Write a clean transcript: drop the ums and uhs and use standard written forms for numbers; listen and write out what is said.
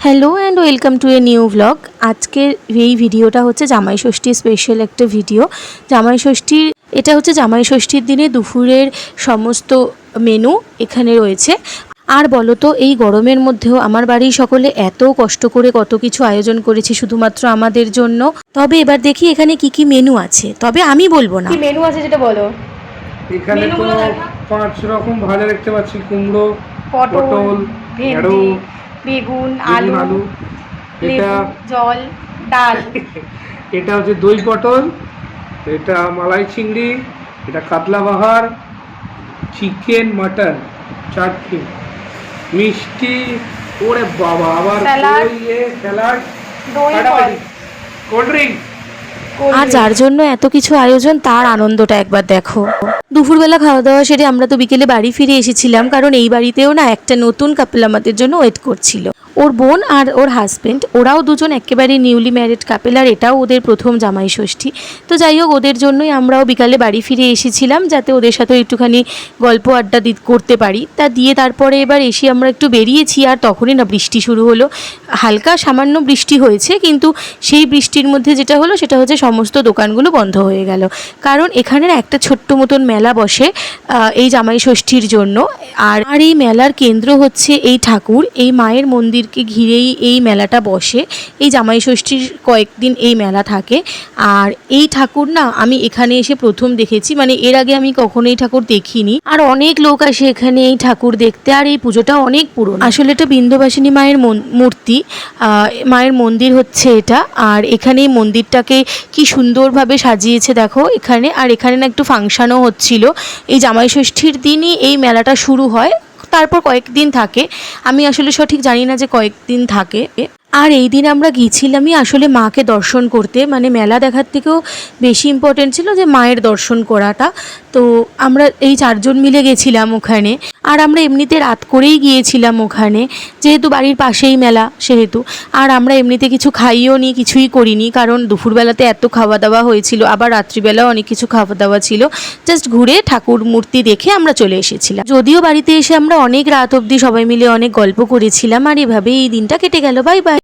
Hello and welcome to a new vlog. আজকের এই ভিডিওটা হচ্ছে জামাই ষষ্ঠী স্পেশাল একটা ভিডিও। এটা হচ্ছে জামাই ষষ্ঠীর দিনে দুপুরের সমস্ত মেনু এখানে রয়েছে। আর বলো তো, এই গরমের মধ্যেও আমার বাড়ির সকলে এত কষ্ট করে কত কিছু আয়োজন করেছি শুধুমাত্র আমাদের জন্য। তবে এবার দেখি এখানে কি কি মেনু আছে, তবে আমি বলবো না। কি মেনু আছে যেটা বলো। এখানে তো 5 রকম ভাজা দেখতে পাচ্ছি, কুমড়ো, পটল, ভেন্ডি, বেগুন, আলু, এটা জল, ডাল। এটা হচ্ছে দই পটল, এটা মালাই চিংড়ি, এটা কাতলা বাহার, চিকেন, মাটন, চাটনি, মিষ্টি, ওরে বাবা, আবার স্যালাড, কোল্ড ড্রিঙ্ক। আর যার জন্য এত কিছু আয়োজন, তার আনন্দটা একবার দেখো। দুপুরবেলা খাওয়া দাওয়া সেরে আমরা তো বিকেলে বাড়ি ফিরে এসেছিলাম, কারণ এই বাড়িতেও না একটা নতুন কাপল আমাদের জন্য ওয়েট করছিল। ওর বোন আর ওর হাজব্যান্ড, ওরাও দুজন একেবারে নিউলি ম্যারিড কাপল, আর এটাও ওদের প্রথম জামাই ষষ্ঠী। তো যাই হোক, ওদের জন্যই আমরাও বিকালে বাড়ি ফিরে এসেছিলাম, যাতে ওদের সাথে একটুখানি গল্প আড্ডা করতে পারি। তারপরে এবার এসে আমরা একটু বেরিয়েছি, আর তখনই না বৃষ্টি শুরু হলো। হালকা সামান্য বৃষ্টি হয়েছে, কিন্তু সেই বৃষ্টির মধ্যে যেটা হলো সেটা হচ্ছে সমস্ত দোকানগুলো বন্ধ হয়ে গেল। কারণ এখানে একটা ছোট্ট মতন মেলা বসে এই জামাই ষষ্ঠীর জন্য। আর এই মেলার কেন্দ্র হচ্ছে এই ঠাকুর, এই মায়ের মন্দিরকে ঘিরেই এই মেলাটা বসে। এই জামাই ষষ্ঠীর কয়েকদিন এই মেলা থাকে। আর এই ঠাকুর না আমি এখানে এসে প্রথম দেখেছি, মানে এর আগে আমি কখনো এই ঠাকুর দেখিনি। আর অনেক লোক আসে এখানে এই ঠাকুর দেখতে। আর এই পুজোটা অনেক পুরনো, আসলে এটা বিন্ধ্যবাসিনী মায়ের মূর্তি, মায়ের মন্দির হচ্ছে এটা। আর এখানে এই মন্দিরটাকে কি সুন্দরভাবে সাজিয়েছে দেখো এখানে। আর এখানে না একটু ফাংশনও হচ্ছিল। এই জামাই ষষ্ঠীর দিনই এই মেলাটা শুরু হয়, তারপর কয়েকদিন থাকে। আমি আসলে সঠিক জানি না যে কয়েকদিন থাকে। আর এই দিন আমরা গিয়েছিলামই আসলে মাকে দর্শন করতে, মানে মেলা দেখার থেকেও বেশি ইম্পর্টেন্ট ছিল যে মায়ের দর্শন করাটা। তো আমরা এই 4 জন মিলে গেছিলাম ওখানে। আর আমরা এমনিতে রাত করেই গিয়েছিলাম ওখানে, যেহেতু বাড়ির পাশেই মেলা সেহেতু। আর আমরা এমনিতে কিছু খাইও নি, কিছুই করিনি, কারণ দুপুরবেলাতে এত খাওয়া দাওয়া হয়েছিল, আবার রাত্রিবেলাও অনেক কিছু খাওয়া দাওয়া ছিল। জাস্ট ঘুরে ঠাকুর মূর্তি দেখে আমরা চলে এসেছিলাম। যদিও বাড়িতে এসে আমরা অনেক রাত অবধি সবাই মিলে অনেক গল্প করেছিলাম। আর এভাবে এই দিনটা কেটে গেল। Bye bye.